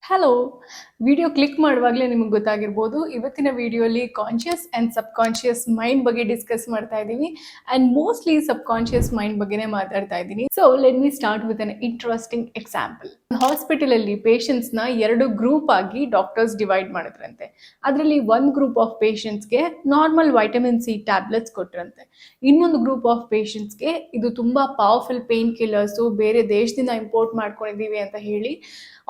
Hello. Video click ಮಾಡುವಾಗಲೇ ನಿಮಗೆ ಗೊತ್ತಾಗಿರ್ಬೋದು, ಇವತ್ತಿನ ವಿಡಿಯೋಲಿ conscious and sub conscious mind ಬಗ್ಗೆ ಡಿಸ್ಕಸ್ ಮಾಡ್ತಾ ಇದ್ದೀವಿ. And mostly sub conscious mind ಬಗ್ಗೆನೇ ಮಾತಾಡ್ತಾ ಇದ್ದೀನಿ. So let me start with an interesting example. ಹಾಸ್ಪಿಟಲಲ್ಲಿ ಪೇಷಂಟ್ಸ್ನ 2 ಗ್ರೂಪ್ ಆಗಿ ಡಾಕ್ಟರ್ಸ್ ಡಿವೈಡ್ ಮಾಡಿದ್ರಂತೆ. ಅದರಲ್ಲಿ ಒಂದು ಗ್ರೂಪ್ ಆಫ್ ಪೇಷಂಟ್ಸ್ಗೆ ನಾರ್ಮಲ್ ವೈಟಮಿನ್ ಸಿ ಟ್ಯಾಬ್ಲೆಟ್ಸ್ ಕೊಟ್ರಂತೆ. ಇನ್ನೊಂದು ಗ್ರೂಪ್ ಆಫ್ ಪೇಷಂಟ್ಸ್ಗೆ ಇದು ತುಂಬ ಪವರ್ಫುಲ್ ಪೇನ್ ಕಿಲ್ಲರ್ಸು, ಬೇರೆ ದೇಶದಿಂದ ಇಂಪೋರ್ಟ್ ಮಾಡ್ಕೊಂಡಿದ್ದೀವಿ ಅಂತ ಹೇಳಿ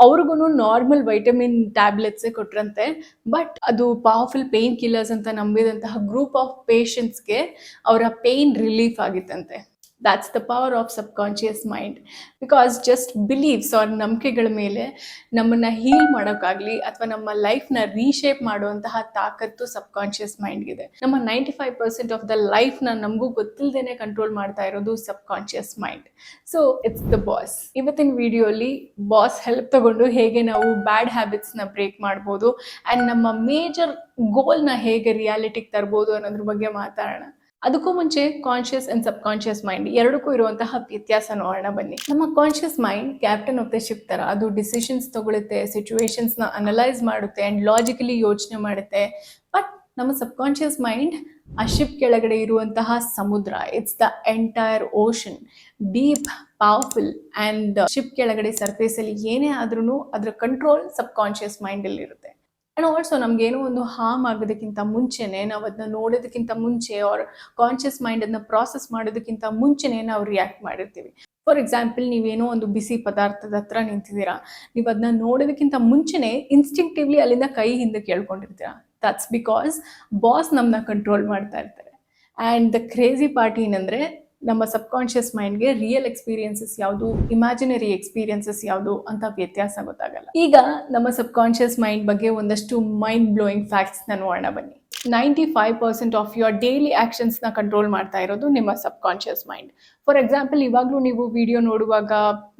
ಅವ್ರಿಗೂ ನಾರ್ಮಲ್ ವೈಟಮಿನ್ ಟ್ಯಾಬ್ಲೆಟ್ಸೇ ಕೊಟ್ರಂತೆ. ಬಟ್ ಅದು ಪವರ್ಫುಲ್ ಪೇನ್ ಕಿಲ್ಲರ್ಸ್ ಅಂತ ನಂಬಿದಂತಹ ಗ್ರೂಪ್ ಆಫ್ ಪೇಷಂಟ್ಸ್ಗೆ ಅವರ ಪೇನ್ ರಿಲೀಫ್ ಆಗಿತ್ತಂತೆ. That's the power of sub conscious mind. Because just beliefs or ನಂಬಿಕೆಗಳ ಮೇಲೆ ನಮ್ಮನ್ನು ಹೀಲ್ ಮಾಡೋಕ್ಕಾಗಲಿ ಅಥವಾ ನಮ್ಮ ಲೈಫ್ನ ರೀಶೇಪ್ ಮಾಡುವಂತಹ ತಾಕತ್ತು ಸಬ್ ಕಾನ್ಷಿಯಸ್ ಮೈಂಡ್ಗಿದೆ. ನಮ್ಮ 95% ಆಫ್ ದ ಲೈಫ್ನ ನಮಗೂ ಗೊತ್ತಿಲ್ಲದೇನೆ ಕಂಟ್ರೋಲ್ ಮಾಡ್ತಾ ಇರೋದು sub conscious mind. So it's the boss. ಇವತ್ತಿನ ವಿಡಿಯೋಲಿ ಬಾಸ್ ಹೆಲ್ಪ್ ತಗೊಂಡು ಹೇಗೆ ನಾವು ಬ್ಯಾಡ್ ಹ್ಯಾಬಿಟ್ಸ್ನ ಬ್ರೇಕ್ ಮಾಡ್ಬೋದು ಆ್ಯಂಡ್ ನಮ್ಮ ಮೇಜರ್ ಗೋಲ್ನ ಹೇಗೆ ರಿಯಾಲಿಟಿಗೆ ತರ್ಬೋದು ಅನ್ನೋದ್ರ ಬಗ್ಗೆ ಮಾತಾಡೋಣ. ಅದಕ್ಕೂ ಮುಂಚೆ conscious and sub conscious mind ಎರಡಕ್ಕೂ ಇರುವಂತಹ ವ್ಯತ್ಯಾಸ ನೋಡೋಣ ಬನ್ನಿ. ನಮ್ಮ conscious mind captain of the ship ತರ. ಅದು ಡಿಸಿಷನ್ಸ್ ತಗೊಳುತ್ತೆ, ಸಿಚುವೇಶನ್ಸ್ನ ಅನಲೈಸ್ ಮಾಡುತ್ತೆ ಆ್ಯಂಡ್ ಲಾಜಿಕಲಿ ಯೋಚನೆ ಮಾಡುತ್ತೆ. ಬಟ್ ನಮ್ಮ ಸಬ್ ಕಾನ್ಷಿಯಸ್ ಮೈಂಡ್ ಆ ಶಿಪ್ ಕೆಳಗಡೆ ಇರುವಂತಹ ಸಮುದ್ರ. It's the entire ocean, deep, powerful and ship ಕೆಳಗಡೆ ಸರ್ಫೇಸಲ್ಲಿ ಏನೇ ಆದ್ರೂ ಅದರ ಕಂಟ್ರೋಲ್ ಸಬ್ ಕಾನ್ಷಿಯಸ್ ಮೈಂಡಲ್ಲಿ ಇರುತ್ತೆ. ಆ್ಯಂಡ್ ಆಲ್ಸೋ ನಮಗೇನೋ ಒಂದು ಹಾರ್ಮ್ ಆಗೋದಕ್ಕಿಂತ ಮುಂಚೆನೇ, ನಾವು ಅದನ್ನ ನೋಡೋದಕ್ಕಿಂತ ಮುಂಚೆ ಆರ್ ಕಾನ್ಷಿಯಸ್ ಮೈಂಡ್ ಅದನ್ನ ಪ್ರಾಸೆಸ್ ಮಾಡೋದಕ್ಕಿಂತ ಮುಂಚೆನೇ ನಾವು ರಿಯಾಕ್ಟ್ ಮಾಡಿರ್ತೀವಿ. ಫಾರ್ ಎಕ್ಸಾಂಪಲ್, ನೀವೇನೋ ಒಂದು ಬಿಸಿ ಪದಾರ್ಥದ ಹತ್ರ ನಿಂತಿದ್ದೀರಾ, ನೀವು ಅದನ್ನ ನೋಡೋದಕ್ಕಿಂತ ಮುಂಚೆನೇ ಇನ್ಸ್ಟಿಂಕ್ಟಿವ್ಲಿ ಅಲ್ಲಿಂದ ಕೈ ಹಿಂದೆ ಕೇಳ್ಕೊಂಡಿರ್ತೀರಾ. ದಟ್ಸ್ ಬಿಕಾಸ್ ಬಾಸ್ ನಮ್ಮನ್ನ ಕಂಟ್ರೋಲ್ ಮಾಡ್ತಾ ಇರ್ತಾರೆ. ಆ್ಯಂಡ್ ದ ಕ್ರೇಜಿ ಪಾರ್ಟ್ ಏನಂದರೆ, ನಮ್ಮ ಸಬ್ ಕಾನ್ಷಿಯಸ್ ಮೈಂಡ್ಗೆ ರಿಯಲ್ ಎಕ್ಸ್ಪೀರಿಯನ್ಸಸ್ ಯಾವುದು, ಇಮ್ಯಾಜಿನರಿ ಎಕ್ಸ್ಪೀರಿಯನ್ಸಸ್ ಯಾವುದು ಅಂತ ವ್ಯತ್ಯಾಸ ಗೊತ್ತಾಗಲ್ಲ. ಈಗ ನಮ್ಮ ಸಬ್ ಕಾನ್ಷಿಯಸ್ ಮೈಂಡ್ ಬಗ್ಗೆ ಒಂದಷ್ಟು ಮೈಂಡ್ ಬ್ಲೋಯಿಂಗ್ ಫ್ಯಾಕ್ಟ್ಸ್ನ ನೋಡೋಣ ಬನ್ನಿ. 95% ಆಫ್ ಯುವರ್ ಡೈಲಿ ಆ್ಯಕ್ಷನ್ಸ್ನ ಕಂಟ್ರೋಲ್ ಮಾಡ್ತಾ ಇರೋದು ನಿಮ್ಮ ಸಬ್ ಕಾನ್ಷಿಯಸ್ ಮೈಂಡ್. ಫಾರ್ ಎಕ್ಸಾಂಪಲ್, ಇವಾಗಲೂ ನೀವು ವಿಡಿಯೋ ನೋಡುವಾಗ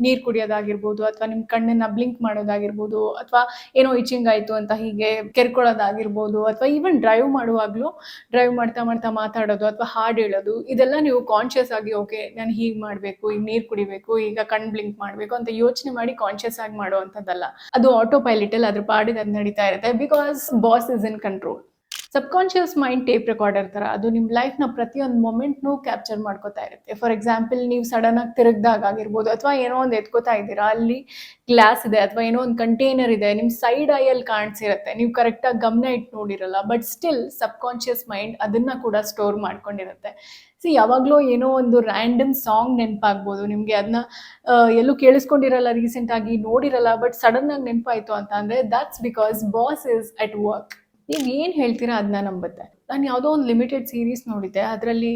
ನೀರು ಕುಡಿಯೋದಾಗಿರ್ಬೋದು, ಅಥವಾ ನಿಮ್ಮ ಕಣ್ಣನ್ನು ಬ್ಲಿಂಕ್ ಮಾಡೋದಾಗಿರ್ಬೋದು, ಅಥವಾ ಏನೋ ಇಚಿಂಗ್ ಆಯಿತು ಅಂತ ಹೀಗೆ ಕೆರ್ಕೊಳ್ಳೋದಾಗಿರ್ಬೋದು, ಅಥವಾ ಈವನ್ ಡ್ರೈವ್ ಮಾಡುವಾಗಲೂ ಡ್ರೈವ್ ಮಾಡ್ತಾ ಮಾಡ್ತಾ ಮಾತಾಡೋದು ಅಥವಾ ಹಾಡು ಹೇಳೋದು, ಇದೆಲ್ಲ ನೀವು ಕಾನ್ಷಿಯಸ್ ಆಗಿ ಓಕೆ ನಾನು ಹೀಗೆ ಮಾಡಬೇಕು, ಈಗ ನೀರು ಕುಡಿಬೇಕು, ಈಗ ಕಣ್ಣು ಬ್ಲಿಂಕ್ ಮಾಡಬೇಕು ಅಂತ ಯೋಚನೆ ಮಾಡಿ ಕಾನ್ಷಿಯಸ್ ಆಗಿ ಮಾಡುವಂಥದ್ದಲ್ಲ. ಅದು ಆಟೋ ಪೈಲಟಲ್ಲಿ ಅದ್ರ ಪಾಡಿಗೆ ಅದು ನಡೀತಾ ಇರುತ್ತೆ. Because boss is in control. Sub conscious mind tape recorder ಥರ. ಅದು ನಿಮ್ಮ ಲೈಫ್ನ ಪ್ರತಿಯೊಂದು ಮೊಮೆಂಟ್ನೂ ಕ್ಯಾಪ್ಚರ್ ಮಾಡ್ಕೋತಾ ಇರುತ್ತೆ. ಫಾರ್ ಎಕ್ಸಾಂಪಲ್, ನೀವು ಸಡನ್ ಆಗಿ ತಿರುಗ್ದಾಗ ಆಗಿರ್ಬೋದು, ಅಥವಾ ಏನೋ ಒಂದು ಎತ್ಕೋತಾ ಇದ್ದೀರಾ, ಅಲ್ಲಿ ಗ್ಲಾಸ್ ಇದೆ ಅಥವಾ ಏನೋ ಒಂದು ಕಂಟೈನರ್ ಇದೆ, ನಿಮ್ಮ ಸೈಡ್ ಐಯಲ್ಲಿ ಕಾಣಿಸಿರುತ್ತೆ, ನೀವು ಕರೆಕ್ಟಾಗಿ ಗಮನ ಇಟ್ಟು ನೋಡಿರಲ್ಲ. But still sub conscious mind ಅದನ್ನು ಕೂಡ ಸ್ಟೋರ್ ಮಾಡ್ಕೊಂಡಿರುತ್ತೆ. ಯಾವಾಗಲೂ ಏನೋ ಒಂದು ರ್ಯಾಂಡಮ್ ಸಾಂಗ್ ನೆನಪಾಗ್ಬೋದು ನಿಮಗೆ, ಅದನ್ನ ಎಲ್ಲೂ ಕೇಳಿಸ್ಕೊಂಡಿರಲ್ಲ, ರೀಸೆಂಟಾಗಿ ನೋಡಿರಲ್ಲ, ಬಟ್ ಸಡನ್ನಾಗಿ ನೆನಪಾಯಿತು ಅಂತ ಅಂದರೆ that's because boss is at work. ನೀವು ಏನು ಹೇಳ್ತೀರಾ ಅದನ್ನ ನಂಬುತ್ತೆ. ನಾನು ಯಾವುದೋ ಒಂದು ಲಿಮಿಟೆಡ್ ಸೀರೀಸ್ ನೋಡಿದ್ದೆ, ಅದರಲ್ಲಿ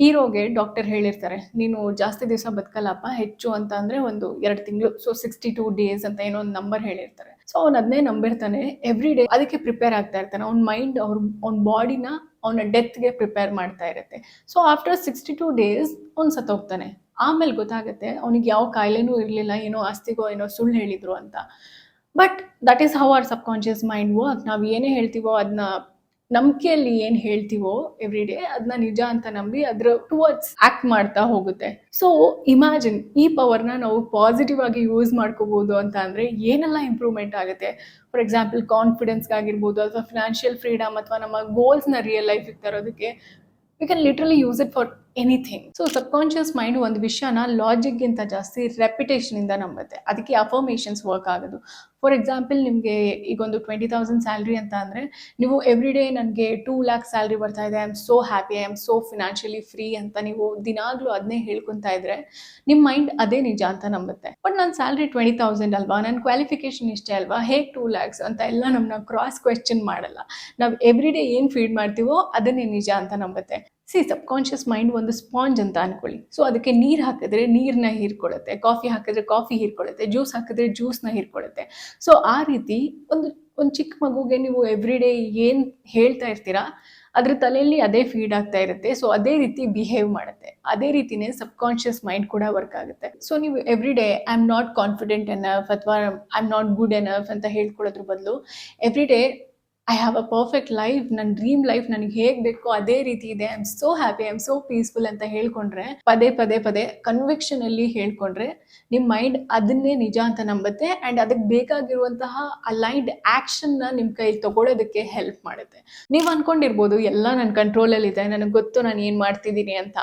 ಹೀರೋಗೆ ಡಾಕ್ಟರ್ ಹೇಳಿರ್ತಾರೆ, ನೀನು ಜಾಸ್ತಿ ದಿವಸ ಬದುಕಲ್ಲಪ್ಪ, ಹೆಚ್ಚು ಅಂತ ಅಂದರೆ ಒಂದು 2 ತಿಂಗಳು, ಸೊ 62 days ಅಂತ ಏನೋ ಒಂದು ನಂಬರ್ ಹೇಳಿರ್ತಾರೆ. ಸೊ ಅವ್ನು ಅದನ್ನೇ ನಂಬಿರ್ತಾನೆ. ಎವ್ರಿ ಡೇ ಅದಕ್ಕೆ ಪ್ರಿಪೇರ್ ಆಗ್ತಾ ಇರ್ತಾನೆ. ಅವ್ನ ಮೈಂಡ್ ಅವ್ನ ಬಾಡಿನ ಅವನ ಡೆತ್ಗೆ ಪ್ರಿಪೇರ್ ಮಾಡ್ತಾ ಇರುತ್ತೆ. ಸೊ ಆಫ್ಟರ್ 62 days ಅವ್ನು ಸತ್ತೋಗ್ತಾನೆ. ಆಮೇಲೆ ಗೊತ್ತಾಗುತ್ತೆ ಅವನಿಗೆ ಯಾವ ಕಾಯಿಲೆನೂ ಇರಲಿಲ್ಲ, ಏನೋ ಆಸ್ತಿಗೋ ಏನೋ ಸುಳ್ಳು ಹೇಳಿದ್ರು ಅಂತ. But that is how our sub conscious mind work. ನಾವು ಏನೇ ಹೇಳ್ತೀವೋ ಅದನ್ನ, ನಂಬಿಕೆಯಲ್ಲಿ ಏನು ಹೇಳ್ತೀವೋ ಎವ್ರಿ ಡೇ ಅದನ್ನ ನಿಜ ಅಂತ ನಂಬಿ ಅದ್ರ ಟುವರ್ಡ್ಸ್ ಆಕ್ಟ್ ಮಾಡ್ತಾ ಹೋಗುತ್ತೆ. ಸೊ ಇಮ್ಯಾಜಿನ್, ಈ ಪವರ್ನ ನಾವು ಪಾಸಿಟಿವ್ ಆಗಿ ಯೂಸ್ ಮಾಡ್ಕೋಬಹುದು ಅಂತ ಅಂದರೆ ಏನೆಲ್ಲ ಇಂಪ್ರೂವ್ಮೆಂಟ್ ಆಗುತ್ತೆ. ಫಾರ್ ಎಕ್ಸಾಂಪಲ್, ಕಾನ್ಫಿಡೆನ್ಸ್ಗಾಗಿರ್ಬೋದು, ಅಥವಾ ಫಿನಾನ್ಷಿಯಲ್ ಫ್ರೀಡಮ್, ಅಥವಾ ನಮ್ಮ ಗೋಲ್ಸ್ನ ರಿಯಲ್ ಲೈಫಿಗೆ ತರೋದಕ್ಕೆ we can literally use it for anything. So sub conscious mind ಒಂದು ವಿಷಯನ ಲಾಜಿಕ್ಗಿಂತ ಜಾಸ್ತಿ ರೆಪಿಟೇಷನಿಂದ ನಂಬುತ್ತೆ. ಅದಕ್ಕೆ ಅಫರ್ಮೇಷನ್ಸ್ ವರ್ಕ್ ಆಗೋದು. ಫಾರ್ ಎಕ್ಸಾಂಪಲ್, ನಿಮಗೆ ಈಗ ಒಂದು 20,000 ಸ್ಯಾಲ್ರಿ ಅಂತ ಅಂದರೆ, ನೀವು ಎವ್ರಿ ಡೇ ನನಗೆ 2 lakh ಸ್ಯಾಲ್ರಿ ಬರ್ತಾ ಇದೆ, I am so happy, I am so financially free ಅಂತ ನೀವು ದಿನಾಗಲೂ ಅದನ್ನೇ ಹೇಳ್ಕೊತಾ ಇದ್ರೆ ನಿಮ್ಮ ಮೈಂಡ್ ಅದೇ ನಿಜ ಅಂತ ನಂಬುತ್ತೆ. ಬಟ್ ನನ್ನ ಸ್ಯಾಲ್ರಿ 20,000 ಅಲ್ವಾ, ನನ್ನ ಕ್ವಾಲಿಫಿಕೇಷನ್ ಇಷ್ಟೇ ಅಲ್ವಾ, ಹೇಗೆ 2 lakhs ಅಂತ ಎಲ್ಲ ನಮ್ಮನ್ನ ಕ್ರಾಸ್ ಕ್ವೆಶ್ಚನ್ ಮಾಡಲ್ಲ. ನಾವು ಎವ್ರಿ ಡೇ ಏನು ಫೀಡ್ ಮಾಡ್ತೀವೋ ಅದನ್ನೇ ನಿಜ ಅಂತ ನಂಬುತ್ತೆ. ಸಬ್ ಕಾನ್ಷಿಯಸ್ ಮೈಂಡ್ ಒಂದು ಸ್ಪಾಂಜ್ ಅಂತ ಅನ್ಕೊಳ್ಳಿ. ಸೊ ಅದಕ್ಕೆ ನೀರು ಹಾಕಿದ್ರೆ ನೀರನ್ನ ಹೀರ್ಕೊಳ್ಳುತ್ತೆ, ಕಾಫಿ ಹಾಕಿದ್ರೆ ಕಾಫಿ ಹೀರ್ಕೊಳ್ಳುತ್ತೆ, ಜ್ಯೂಸ್ ಹಾಕಿದ್ರೆ ಜ್ಯೂಸ್ನ ಹೀರ್ಕೊಳ್ಳುತ್ತೆ. ಸೊ ಆ ರೀತಿ ಒಂದು ಚಿಕ್ಕ ಮಗುಗೆ ನೀವು ಎವ್ರಿ ಡೇ ಏನು ಹೇಳ್ತಾ ಇರ್ತೀರಾ ಅದ್ರ ತಲೆಯಲ್ಲಿ ಅದೇ ಫೀಡ್ ಆಗ್ತಾ ಇರುತ್ತೆ. ಸೊ ಅದೇ ರೀತಿ ಬಿಹೇವ್ ಮಾಡುತ್ತೆ. ಅದೇ ರೀತಿನೇ ಸಬ್ ಕಾನ್ಷಿಯಸ್ ಮೈಂಡ್ ಕೂಡ ವರ್ಕ್ ಆಗುತ್ತೆ. ಸೊ ನೀವು every day I am not confident enough ಅಥವಾ I am not good enough ಅಂತ ಹೇಳ್ಕೊಳ್ಳೋದ್ರ ಬದಲು every day I have a perfect life, ನನ್ನ ಡ್ರೀಮ್ ಲೈಫ್ ನನಗೆ ಹೇಗೆ ಬೇಕೋ ಅದೇ ರೀತಿ ಇದೆ, I am so happy, I am so peaceful ಅಂತ ಹೇಳ್ಕೊಂಡ್ರೆ, ಪದೇ ಪದೇ ಪದೇ ಕನ್ವಿಕ್ಷನ್ ಅಲ್ಲಿ ಹೇಳ್ಕೊಂಡ್ರೆ ನಿಮ್ಮ ಮೈಂಡ್ ಅದನ್ನೇ ನಿಜ ಅಂತ ನಂಬುತ್ತೆ ಆ್ಯಂಡ್ ಅದಕ್ಕೆ ಬೇಕಾಗಿರುವಂತಹ ಅಲೈನ್ಡ್ ಆ್ಯಕ್ಷನ್ನ ನಿಮ್ಮ ಕೈಲಿ ತಗೊಳ್ಳೋದಕ್ಕೆ ಹೆಲ್ಪ್ ಮಾಡುತ್ತೆ. ನೀವು ಅನ್ಕೊಂಡಿರ್ಬೋದು ಎಲ್ಲ ನನ್ನ ಕಂಟ್ರೋಲಲ್ಲಿದೆ, ನನಗೆ ಗೊತ್ತು ನಾನು ಏನು ಮಾಡ್ತಿದ್ದೀನಿ ಅಂತ.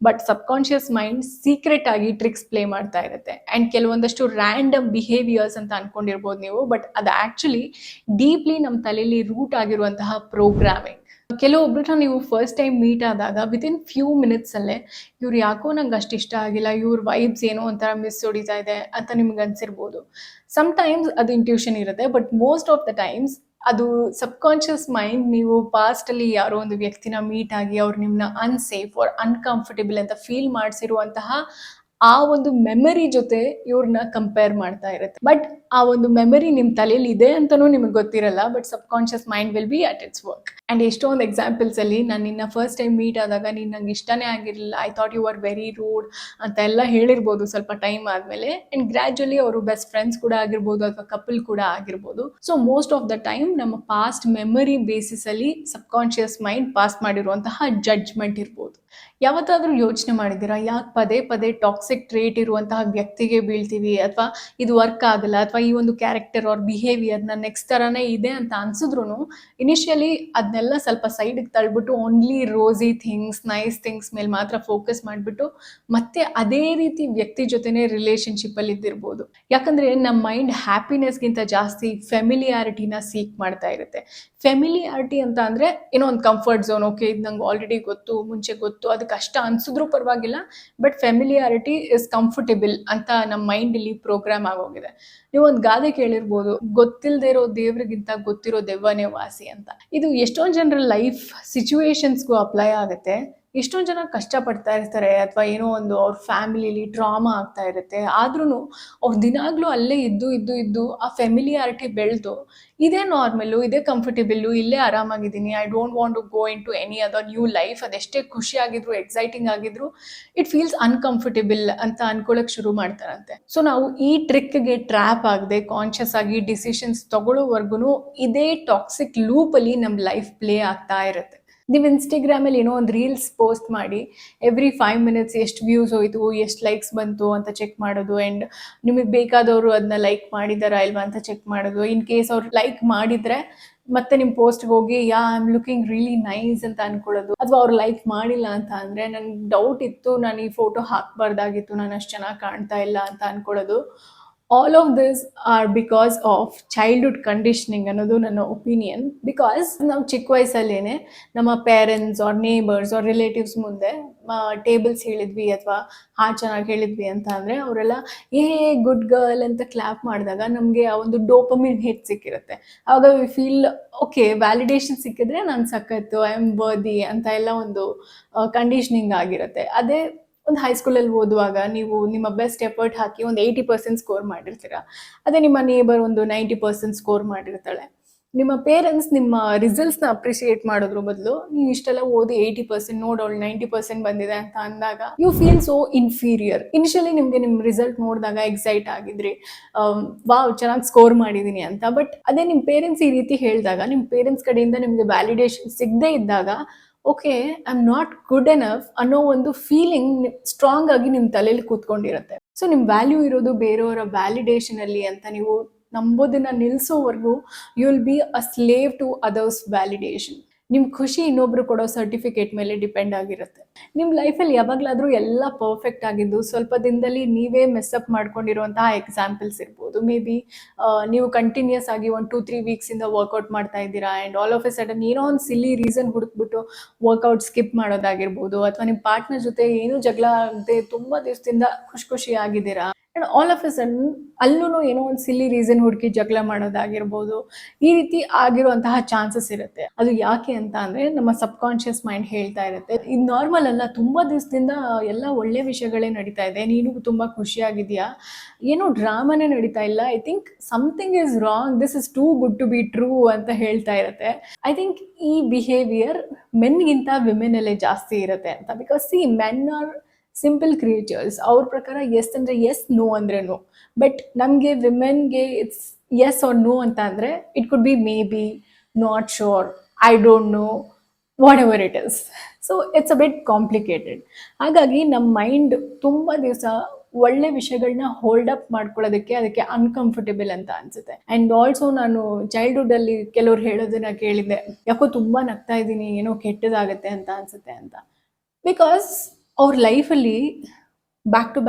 ಬಟ್ ಸಬ್ಕಾನ್ಷಿಯಸ್ ಮೈಂಡ್ ಸೀಕ್ರೆಟ್ ಆಗಿ ಟ್ರಿಕ್ಸ್ ಪ್ಲೇ ಮಾಡ್ತಾ ಇರುತ್ತೆ ಆ್ಯಂಡ್ ಕೆಲವೊಂದಷ್ಟು ರ್ಯಾಂಡಮ್ ಬಿಹೇವಿಯರ್ಸ್ ಅಂತ ಅನ್ಕೊಂಡಿರ್ಬೋದು ನೀವು, ಬಟ್ ಅದು ಆ್ಯಕ್ಚುಲಿ ಡೀಪ್ಲಿ ನಮ್ಮ ತಲೆಯಲ್ಲಿ ರೂಟ್ ಆಗಿರುವಂತಹ ಪ್ರೋಗ್ರಾಮಿಂಗ್. ಕೆಲವೊಬ್ಬರನ್ನ ನೀವು ಫಸ್ಟ್ ಟೈಮ್ ಮೀಟ್ ಆದಾಗ ವಿತಿನ್ ಫ್ಯೂ ಮಿನಿಟ್ಸಲ್ಲೇ ಇವ್ರು ಯಾಕೋ ನಂಗೆ ಅಷ್ಟು ಇಷ್ಟ ಆಗಿಲ್ಲ, ಇವ್ರ ವೈಬ್ಸ್ ಏನೋ ಒಂಥರ ಮಿಸ್ ಹೊಡಿತಾ ಇದೆ ಅಂತ ನಿಮ್ಗೆ ಅನ್ಸಿರ್ಬೋದು. ಸಮ್ಟೈಮ್ಸ್ ಅದು ಇಂಟ್ಯೂಷನ್ ಇರುತ್ತೆ, but most of the times ಅದು ಸಬ್ಕಾನ್ಷಿಯಸ್ ಮೈಂಡ್ ನೀವು ಪಾಸ್ಟಲ್ಲಿ ಯಾರೋ ಒಂದು ವ್ಯಕ್ತಿನ ಮೀಟ್ ಆಗಿ ಅವ್ರು ನಿಮ್ಮನ್ನ ಅನ್ಸೇಫ್ ಆರ್ ಅನ್ಕಂಫರ್ಟೇಬಲ್ ಅಂತ ಫೀಲ್ ಮಾಡಿಸಿರುವಂತಹ ಆ ಒಂದು ಮೆಮರಿ ಜೊತೆ ಇವ್ರನ್ನ ಕಂಪೇರ್ ಮಾಡ್ತಾ ಇರುತ್ತೆ. ಬಟ್ ಆ ಒಂದು ಮೆಮರಿ ನಿಮ್ಮ ತಲೆಯಲ್ಲಿ ಇದೆ ಅಂತಲೂ ನಿಮಗೆ ಗೊತ್ತಿರಲ್ಲ, but subconscious mind will be at it's work. And ಎಷ್ಟೊಂದು ಎಕ್ಸಾಂಪಲ್ಸ್ ಅಲ್ಲಿ ನಾನು ನಿನ್ನ ಫಸ್ಟ್ ಟೈಮ್ ಮೀಟ್ ಆದಾಗ ನೀನು ನಂಗೆ ಇಷ್ಟನೇ ಆಗಿರಲಿಲ್ಲ, I thought you are very rude ಅಂತ ಎಲ್ಲ ಹೇಳಿರ್ಬೋದು ಸ್ವಲ್ಪ ಟೈಮ್ ಆದಮೇಲೆ. ಆ್ಯಂಡ್ ಗ್ರ್ಯಾಜುವಲಿ ಅವರು ಬೆಸ್ಟ್ ಫ್ರೆಂಡ್ಸ್ ಕೂಡ ಆಗಿರ್ಬೋದು ಅಥವಾ ಕಪಲ್ ಕೂಡ ಆಗಿರ್ಬೋದು. So most of the time ನಮ್ಮ ಪಾಸ್ಟ್ ಮೆಮರಿ ಬೇಸಿಸಲ್ಲಿ ಸಬ್ಕಾನ್ಷಿಯಸ್ ಮೈಂಡ್ ಪಾಸ್ ಮಾಡಿರುವಂತಹ ಜಡ್ಜ್ಮೆಂಟ್ ಇರ್ಬೋದು. ಯಾವತ್ತಾದರೂ ಯೋಚನೆ ಮಾಡಿದ್ದೀರಾ ಯಾಕೆ ಪದೇ ಪದೇ ಟಾಕ್ಸಿಕ್ ಟ್ರೇಟ್ ಇರುವಂತಹ ವ್ಯಕ್ತಿಗೆ ಬೀಳ್ತೀವಿ, ಅಥವಾ ಇದು ವರ್ಕ್ ಆಗಲ್ಲ, ಅಥವಾ ಈ ಒಂದು ಕ್ಯಾರೆಕ್ಟರ್ ಆರ್ ಬಿಹೇವಿಯರ್ನ ನೆಕ್ಸ್ಟ್ ಥರನೇ ಇದೆ ಅಂತ ಅನ್ಸಿದ್ರು ಇನಿಷಿಯಲಿ ಅದನ್ನೆಲ್ಲ ಸ್ವಲ್ಪ ಸೈಡಿಗೆ ತಳ್ಬಿಟ್ಟು ಓನ್ಲಿ ರೋಸಿ ಥಿಂಗ್ಸ್, ನೈಸ್ ಥಿಂಗ್ಸ್ ಮೇಲೆ ಮಾತ್ರ ಫೋಕಸ್ ಮಾಡಿಬಿಟ್ಟು ಮತ್ತೆ ಅದೇ ರೀತಿ ವ್ಯಕ್ತಿ ಜೊತೆನೇ ರಿಲೇಷನ್ಶಿಪ್ಪಲ್ಲಿ ಇದ್ದಿರ್ಬೋದು. ಯಾಕಂದರೆ ನಮ್ಮ ಮೈಂಡ್ ಹ್ಯಾಪಿನೆಸ್ಗಿಂತ ಜಾಸ್ತಿ ಫೆಮಿಲಿಯಾರಿಟಿನ ಸೀಕ್ ಮಾಡ್ತಾ ಇರುತ್ತೆ. ಫೆಮಿಲಿಯಾರಿಟಿ ಅಂತ ಅಂದರೆ ಏನೋ ಒಂದು ಕಂಫರ್ಟ್ ಝೋನ್, ಓಕೆ ಇದು ನಂಗೆ ಆಲ್ರೆಡಿ ಗೊತ್ತು, ಮುಂಚೆ ಗೊತ್ತು, ಅದು ಕಷ್ಟ ಅನ್ಸಿದ್ರು ಪರವಾಗಿಲ್ಲ, ಬಟ್ ಫೆಮಿಲಿಯಾರಿಟಿ ಇಸ್ ಕಂಫರ್ಟೇಬಲ್ ಅಂತ ನಮ್ಮ ಮೈಂಡಲ್ಲಿ ಪ್ರೋಗ್ರಾಮ್ ಆಗೋಗಿದೆ. ನೀವು ಒಂದು ಗಾದೆ ಕೇಳಿರ್ಬೋದು, ಗೊತ್ತಿಲ್ಲದೆ ಇರೋ ದೇವ್ರಿಗಿಂತ ಗೊತ್ತಿರೋ ದೆವ್ವನೇ ವಾಸಿ ಅಂತ. ಇದು ಎಷ್ಟೊಂದು ಜನರ ಲೈಫ್ ಸಿಚುವೇಶನ್ಸ್ಗೂ ಅಪ್ಲೈ ಆಗುತ್ತೆ. ಎಷ್ಟೊಂದು ಜನ ಕಷ್ಟಪಡ್ತಾ ಇರ್ತಾರೆ, ಅಥವಾ ಏನೋ ಒಂದು ಅವ್ರ ಫ್ಯಾಮಿಲಿಲಿ ಟ್ರಾಮಾ ಆಗ್ತಾ ಇರುತ್ತೆ, ಆದ್ರೂ ಅವ್ರು ದಿನಾಗ್ಲೂ ಅಲ್ಲೇ ಇದ್ದು ಆ ಫೆಮಿಲಿಯಾರಿಟಿ ಬೆಳೆದು ಇದೇ ನಾರ್ಮಲ್ಲು, ಇದೇ ಕಂಫರ್ಟೇಬಲ್ಲು, ಇಲ್ಲೇ ಆರಾಮಾಗಿದ್ದೀನಿ, I don't want to go into any other new life. ಅದೆಷ್ಟೇ ಖುಷಿ ಆಗಿದ್ರು, ಎಕ್ಸೈಟಿಂಗ್ ಆಗಿದ್ರು, ಇಟ್ ಫೀಲ್ಸ್ ಅನ್ಕಂಫರ್ಟೇಬಲ್ ಅಂತ ಅನ್ಕೊಳ್ಳೋಕೆ ಶುರು ಮಾಡ್ತಾರಂತೆ. ಸೊ ನಾವು ಈ ಟ್ರಿಕ್ಗೆ ಟ್ರ್ಯಾಪ್ ಆಗದೆ ಕಾನ್ಷಿಯಸ್ ಆಗಿ ಡಿಸಿಷನ್ಸ್ ತಗೊಳ್ಳೋವರೆಗೂ ಇದೇ ಟಾಕ್ಸಿಕ್ ಲೂಪಲ್ಲಿ ನಮ್ಮ ಲೈಫ್ ಪ್ಲೇ ಆಗ್ತಾ ಇರುತ್ತೆ. ನೀವು ಇನ್ಸ್ಟಾಗ್ರಾಮಲ್ಲಿ ಏನೋ ಒಂದು ರೀಲ್ಸ್ ಪೋಸ್ಟ್ ಮಾಡಿ ಎವ್ರಿ 5 minutes ಎಷ್ಟು ವ್ಯೂಸ್ ಹೋಯಿತು, ಎಷ್ಟು ಲೈಕ್ಸ್ ಬಂತು ಅಂತ ಚೆಕ್ ಮಾಡೋದು, ಆ್ಯಂಡ್ ನಿಮಗೆ ಬೇಕಾದವರು ಅದನ್ನ ಲೈಕ್ ಮಾಡಿದಾರಾ ಇಲ್ವಾ ಅಂತ ಚೆಕ್ ಮಾಡೋದು. ಇನ್ ಕೇಸ್ ಅವ್ರು ಲೈಕ್ ಮಾಡಿದರೆ ಮತ್ತೆ ನಿಮ್ಮ ಪೋಸ್ಟ್ಗೆ ಹೋಗಿ I am looking really nice ಅಂತ ಅನ್ಕೊಳ್ಳೋದು. ಅಥವಾ ಅವ್ರು ಲೈಕ್ ಮಾಡಿಲ್ಲ ಅಂತ ಅಂದರೆ ನನಗೆ ಡೌಟ್ ಇತ್ತು, ನಾನು ಈ ಫೋಟೋ ಹಾಕಬಾರ್ದಾಗಿತ್ತು, ನಾನು ಅಷ್ಟು ಚೆನ್ನಾಗಿ ಕಾಣ್ತಾ ಇಲ್ಲ ಅಂತ ಅನ್ಕೊಳ್ಳೋದು. All of this are because of childhood conditioning ಅನ್ನೋದು ನನ್ನ ಒಪಿನಿಯನ್. ಬಿಕಾಸ್ ನಾವು ಚಿಕ್ಕ ವಯಸ್ಸಲ್ಲೇ ನಮ್ಮ parents or neighbours or relatives ಮುಂದೆ ಟೇಬಲ್ಸ್ ಹೇಳಿದ್ವಿ ಅಥವಾ ಚೆನ್ನಾಗಿ ಹೇಳಿದ್ವಿ ಅಂತ ಅಂದರೆ ಅವರೆಲ್ಲ ಗುಡ್ ಗರ್ಲ್ ಅಂತ ಕ್ಲಾಪ್ ಮಾಡಿದಾಗ ನಮಗೆ ಆ ಒಂದು ಡೋಪಮಿನ್ ಹಿಟ್ ಸಿಕ್ಕಿರುತ್ತೆ. ಆವಾಗ ವಿ ಫೀಲ್ ಓಕೆ, ವ್ಯಾಲಿಡೇಷನ್ ಸಿಕ್ಕಿದ್ರೆ ನಾನು ಸಖತ್ತು, ಐ ಆಮ್ ವರ್ದಿ ಅಂತ ಎಲ್ಲ ಒಂದು ಕಂಡೀಷನಿಂಗ್ ಆಗಿರುತ್ತೆ. ಅದೇ ಒಂದು ಹೈಸ್ಕೂಲಲ್ಲಿ ಓದುವಾಗ ನೀವು ನಿಮ್ಮ ಬೆಸ್ಟ್ ಎಫರ್ಟ್ ಹಾಕಿ ಒಂದು 80% ಸ್ಕೋರ್ ಮಾಡಿರ್ತೀರ, ಅದೇ ನಿಮ್ಮ ನೇಬರ್ ಒಂದು 90% ಸ್ಕೋರ್ ಮಾಡಿರ್ತಾಳೆ. ನಿಮ್ಮ ಪೇರೆಂಟ್ಸ್ ನಿಮ್ಮ ರಿಸಲ್ಟ್ಸ್ನ ಅಪ್ರಿಷಿಯೇಟ್ ಮಾಡೋದ್ರ ಬದಲು ನೀವು ಇಷ್ಟೆಲ್ಲ ಓದಿ 80% ನೋಡೋಳು 90% ಬಂದಿದೆ ಅಂತ ಅಂದಾಗ you feel so inferior. Initially ನಿಮಗೆ ನಿಮ್ಮ ರಿಸಲ್ಟ್ ನೋಡಿದಾಗ ಎಕ್ಸೈಟ್ ಆಗಿದ್ರಿ, ವಾವ್ ಚೆನ್ನಾಗಿ ಸ್ಕೋರ್ ಮಾಡಿದ್ದೀನಿ ಅಂತ. ಬಟ್ ಅದೇ ನಿಮ್ಮ ಪೇರೆಂಟ್ಸ್ ಈ ರೀತಿ ಹೇಳಿದಾಗ, ನಿಮ್ಮ ಪೇರೆಂಟ್ಸ್ ಕಡೆಯಿಂದ ನಿಮಗೆ ವ್ಯಾಲಿಡೇಷನ್ ಸಿಗದೇ ಇದ್ದಾಗ okay I am not good enough ಅನ್ನೋ ಒಂದು ಫೀಲಿಂಗ್ ಸ್ಟ್ರಾಂಗ್ ಆಗಿ ನಿಮ್ಮ ತಲೆಯಲ್ಲಿ ಕೂತ್ಕೊಂಡಿರುತ್ತೆ. ಸೊ ನಿಮ್ಮ ವ್ಯಾಲ್ಯೂ ಇರೋದು ಬೇರೆಯವರ ವ್ಯಾಲಿಡೇಷನಲ್ಲಿ ಅಂತ ನೀವು ನಂಬೋದನ್ನ ನಿಲ್ಲಿಸೋವರೆಗೂ you will be a slave to others validation. ನಿಮ್ಮ ಖುಷಿ ಇನ್ನೊಬ್ರು ಕೊಡೋ ಸರ್ಟಿಫಿಕೇಟ್ ಮೇಲೆ ಡಿಪೆಂಡ್ ಆಗಿರುತ್ತೆ. ನಿಮ್ಮ ಲೈಫಲ್ಲಿ ಯಾವಾಗಲಾದರೂ ಎಲ್ಲ ಪರ್ಫೆಕ್ಟ್ ಆಗಿದ್ದು ಸ್ವಲ್ಪ ದಿನದಲ್ಲಿ ನೀವೇ ಮೆಸ್ಅಪ್ ಮಾಡ್ಕೊಂಡಿರುವಂತಹ ಎಕ್ಸಾಂಪಲ್ಸ್ ಇರ್ಬೋದು. ಮೇ ಬಿ ನೀವು ಕಂಟಿನ್ಯೂಸ್ ಆಗಿ 1-2-3 ವೀಕ್ಸಿಂದ ವರ್ಕೌಟ್ ಮಾಡ್ತಾ ಇದ್ದೀರಾ, and all of A sudden ಏನೋ ಒಂದು ಸಿಲ್ಲಿ ರೀಸನ್ ಹುಡುಕ್ಬಿಟ್ಟು ವರ್ಕೌಟ್ ಸ್ಕಿಪ್ ಮಾಡೋದಾಗಿರ್ಬೋದು, ಅಥವಾ ನಿಮ್ಮ ಪಾರ್ಟ್ನರ್ ಜೊತೆ ಏನೂ ಜಗಳ ಆಗದೆ ತುಂಬ ದಿವಸದಿಂದ ಖುಷಿ ಆಗಿದ್ದೀರಾ, and all of A sudden ಅಲ್ಲೂ ಏನೋ ಒಂದು ಸಿಲ್ಲಿ ರೀಸನ್ ಹುಡುಕಿ ಜಗಳ ಮಾಡೋದಾಗಿರ್ಬೋದು. ಈ ರೀತಿ ಆಗಿರುವಂತಹ ಚಾನ್ಸಸ್ ಇರುತ್ತೆ. ಅದು ಯಾಕೆ ಅಂತ ಅಂದರೆ ನಮ್ಮ ಸಬ್ಕಾನ್ಷಿಯಸ್ ಮೈಂಡ್ ಹೇಳ್ತಾ ಇರುತ್ತೆ, ಇದು ನಾರ್ಮಲ್ ಅಲ್ಲ, ತುಂಬ ದಿವಸದಿಂದ ಎಲ್ಲ ಒಳ್ಳೆ ವಿಷಯಗಳೇ ನಡೀತಾ ಇದೆ, ನೀನು ತುಂಬ ಖುಷಿಯಾಗಿದೆಯಾ, ಏನೋ ಡ್ರಾಮಾನೇ ನಡೀತಾ ಇಲ್ಲ, I think something is wrong, this is too good to be true ಅಂತ ಹೇಳ್ತಾ ಇರುತ್ತೆ. ಐ ಥಿಂಕ್ ಈ ಬಿಹೇವಿಯರ್ ಮೆನ್ಗಿಂತ ವಿಮೆನಲ್ಲೇ ಜಾಸ್ತಿ ಇರುತ್ತೆ ಅಂತ. Because see men are simple creatures. ಅವ್ರ ಪ್ರಕಾರ ಎಸ್ ಅಂದರೆ ಎಸ್, ನೋ ಅಂದರೆ ನೋ. ಬಟ್ ನಮಗೆ ವಿಮೆನ್ಗೆ ಇಟ್ಸ್ ಎಸ್ ಆರ್ ನೋ ಅಂತ ಅಂದರೆ it could be maybe, not sure, I don't know, whatever it is. So it's a bit complicated. ಹಾಗಾಗಿ ನಮ್ಮ ಮೈಂಡ್ ತುಂಬ ದಿವಸ ಒಳ್ಳೆ ವಿಷಯಗಳನ್ನ ಹೋಲ್ಡ್ ಅಪ್ ಮಾಡ್ಕೊಳ್ಳೋದಕ್ಕೆ ಅದಕ್ಕೆ ಅನ್ಕಂಫರ್ಟೇಬಲ್ ಅಂತ ಅನ್ಸುತ್ತೆ. ಅಂಡ್ ಆಲ್ಸೋ ನಾನು ಚೈಲ್ಡ್ಹುಡ್ ಅಲ್ಲಿ ಕೆಲವ್ರು ಹೇಳೋದನ್ನ ಕೇಳಿದ್ದೆ, ಯಾಕೋ ತುಂಬಾ ನಗ್ತಾ ಇದ್ದೀನಿ, ಏನೋ ಕೆಟ್ಟದಾಗತ್ತೆ ಅಂತ ಅನ್ಸುತ್ತೆ ಅಂತ. ಬಿಕಾಸ್ ಅವ್ರ ಲೈಫಲ್ಲಿ ಬ್ಯಾಕ್ ಟು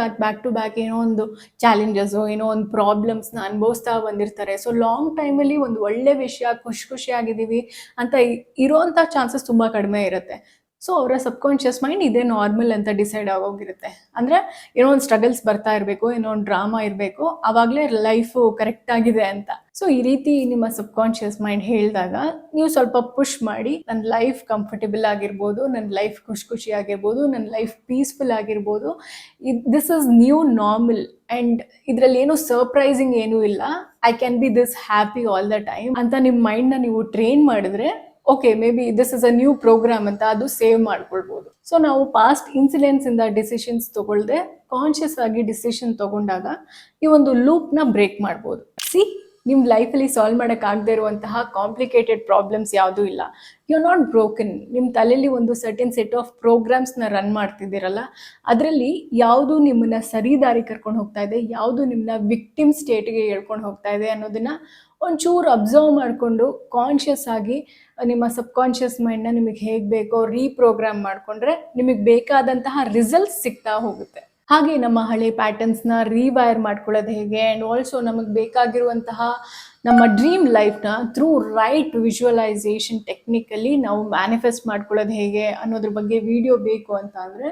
ಬ್ಯಾಕ್ ಏನೋ ಒಂದು ಚಾಲೆಂಜಸ್ಸು, ಏನೋ ಒಂದು ಪ್ರಾಬ್ಲಮ್ಸ್ನ ಅನುಭವಿಸ್ತಾ ಬಂದಿರ್ತಾರೆ. ಸೊ ಲಾಂಗ್ ಟೈಮಲ್ಲಿ ಒಂದು ಒಳ್ಳೆ ವಿಷಯ, ಖುಷಿಯಾಗಿದ್ದೀವಿ ಅಂತ ಇರೋವಂಥ ಚಾನ್ಸಸ್ ತುಂಬ ಕಡಿಮೆ ಇರುತ್ತೆ. ಸೊ ಅವರ ಸಬ್ಕಾನ್ಷಿಯಸ್ ಮೈಂಡ್ ಇದೇ ನಾರ್ಮಲ್ ಅಂತ ಡಿಸೈಡ್ ಆಗೋಗಿರುತ್ತೆ. ಅಂದರೆ ಏನೋ ಒಂದು ಸ್ಟ್ರಗಲ್ಸ್ ಬರ್ತಾ ಇರಬೇಕು, ಏನೋ ಒಂದು ಡ್ರಾಮಾ ಇರಬೇಕು, ಆವಾಗಲೇ ಲೈಫು ಕರೆಕ್ಟ್ ಆಗಿದೆ ಅಂತ. ಸೊ ಈ ರೀತಿ ನಿಮ್ಮ ಸಬ್ಕಾನ್ಷಿಯಸ್ ಮೈಂಡ್ ಹೇಳಿದಾಗ ನೀವು ಸ್ವಲ್ಪ ಪುಷ್ ಮಾಡಿ, ನನ್ನ ಲೈಫ್ ಕಂಫರ್ಟೇಬಲ್ ಆಗಿರ್ಬೋದು, ನನ್ನ ಲೈಫ್ ಖುಷಿ ಆಗಿರ್ಬೋದು, ನನ್ನ ಲೈಫ್ ಪೀಸ್ಫುಲ್ ಆಗಿರ್ಬೋದು, this is new normal and ಇದರಲ್ಲಿ ಏನು ಸರ್ಪ್ರೈಸಿಂಗ್ ಏನೂ ಇಲ್ಲ, I can be this happy all the time ಅಂತ ನಿಮ್ಮ ಮೈಂಡ್ನ ನೀವು ಟ್ರೈನ್ ಮಾಡಿದ್ರೆ, okay maybe this is a new program ಅಂತ ಅದು ಸೇವ್ ಮಾಡ್ಕೊಳ್ಬೋದು. ಸೊ ನಾವು ಪಾಸ್ಟ್ ಇನ್ಸಿಡೆಂಟ್ಸ್ ಇಂದ ಡಿಸಿಷನ್ಸ್ ತಗೊಳ್ದೆ ಕಾನ್ಷಿಯಸ್ ಆಗಿ ಡಿಸಿಷನ್ ತಗೊಂಡಾಗ ಈ ಒಂದು ಲೂಪ್ನ ಬ್ರೇಕ್ ಮಾಡ್ಬೋದು. ಸಿ, ನಿಮ್ಮ ಲೈಫಲ್ಲಿ ಸಾಲ್ವ್ ಮಾಡೋಕ್ಕಾಗದೇ ಇರುವಂತಹ ಕಾಂಪ್ಲಿಕೇಟೆಡ್ ಪ್ರಾಬ್ಲಮ್ಸ್ ಯಾವುದೂ ಇಲ್ಲ. You are not broken. ನಿಮ್ಮ ತಲೆಯಲ್ಲಿ ಒಂದು ಸರ್ಟೆನ್ ಸೆಟ್ ಆಫ್ ಪ್ರೋಗ್ರಾಮ್ಸ್ನ ರನ್ ಮಾಡ್ತಿದ್ದೀರಲ್ಲ, ಅದರಲ್ಲಿ ಯಾವುದು ನಿಮ್ಮನ್ನ ಸರಿ ದಾರಿ ಕರ್ಕೊಂಡು ಹೋಗ್ತಾ ಇದೆ, ಯಾವುದು ನಿಮ್ಮನ್ನ ವಿಕ್ಟಿಮ್ ಸ್ಟೇಟ್ಗೆ ಹೇಳ್ಕೊಂಡು ಹೋಗ್ತಾ ಇದೆ ಅನ್ನೋದನ್ನ ಒಂಚೂರು ಅಬ್ಸರ್ವ್ ಮಾಡಿಕೊಂಡು ಕಾನ್ಷಿಯಸ್ ಆಗಿ ನಿಮ್ಮ ಸಬ್ಕಾನ್ಷಿಯಸ್ ಮೈಂಡ್ನ ನಿಮಗೆ ಹೇಗೆ ಬೇಕೋ ರೀಪ್ರೋಗ್ರಾಮ್ ಮಾಡಿಕೊಂಡ್ರೆ ನಿಮಗೆ ಬೇಕಾದಂತಹ ರಿಸಲ್ಟ್ಸ್ ಸಿಗ್ತಾ ಹೋಗುತ್ತೆ. ಹಾಗೆ ನಮ್ಮ ಹಳೆ ಪ್ಯಾಟರ್ನ್ಸ್ನ ರೀವೈರ್ ಮಾಡ್ಕೊಳ್ಳೋದು ಹೇಗೆ, ಆ್ಯಂಡ್ ಆಲ್ಸೋ ನಮಗೆ ಬೇಕಾಗಿರುವಂತಹ ನಮ್ಮ ಡ್ರೀಮ್ ಲೈಫ್ನ ಥ್ರೂ ರೈಟ್ ವಿಜುವಲೈಸೇಷನ್ ಟೆಕ್ನಿಕಲ್ಲಿ ನಾವು ಮ್ಯಾನಿಫೆಸ್ಟ್ ಮಾಡ್ಕೊಳ್ಳೋದು ಹೇಗೆ ಅನ್ನೋದ್ರ ಬಗ್ಗೆ ವಿಡಿಯೋ ಬೇಕು ಅಂತ ಅಂದರೆ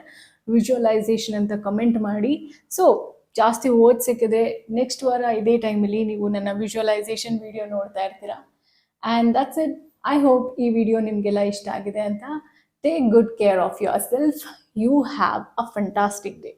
ವಿಜುವಲೈಸೇಷನ್ ಅಂತ ಕಮೆಂಟ್ ಮಾಡಿ. ಸೊ ಜಾಸ್ತಿ ಓದ್ ಸಿಕ್ಕಿದೆ, ನೆಕ್ಸ್ಟ್ ವಾರ ಇದೇ ಟೈಮಲ್ಲಿ ನೀವು ನನ್ನ ವಿಜುವಲೈಸೇಷನ್ ವಿಡಿಯೋ ನೋಡ್ತಾ ಇರ್ತೀರಾ. And that's it. I hope ಈ ವಿಡಿಯೋ ನಿಮಗೆಲ್ಲ ಇಷ್ಟ ಆಗಿದೆ ಅಂತ. Take good care of yourself. You have a fantastic day.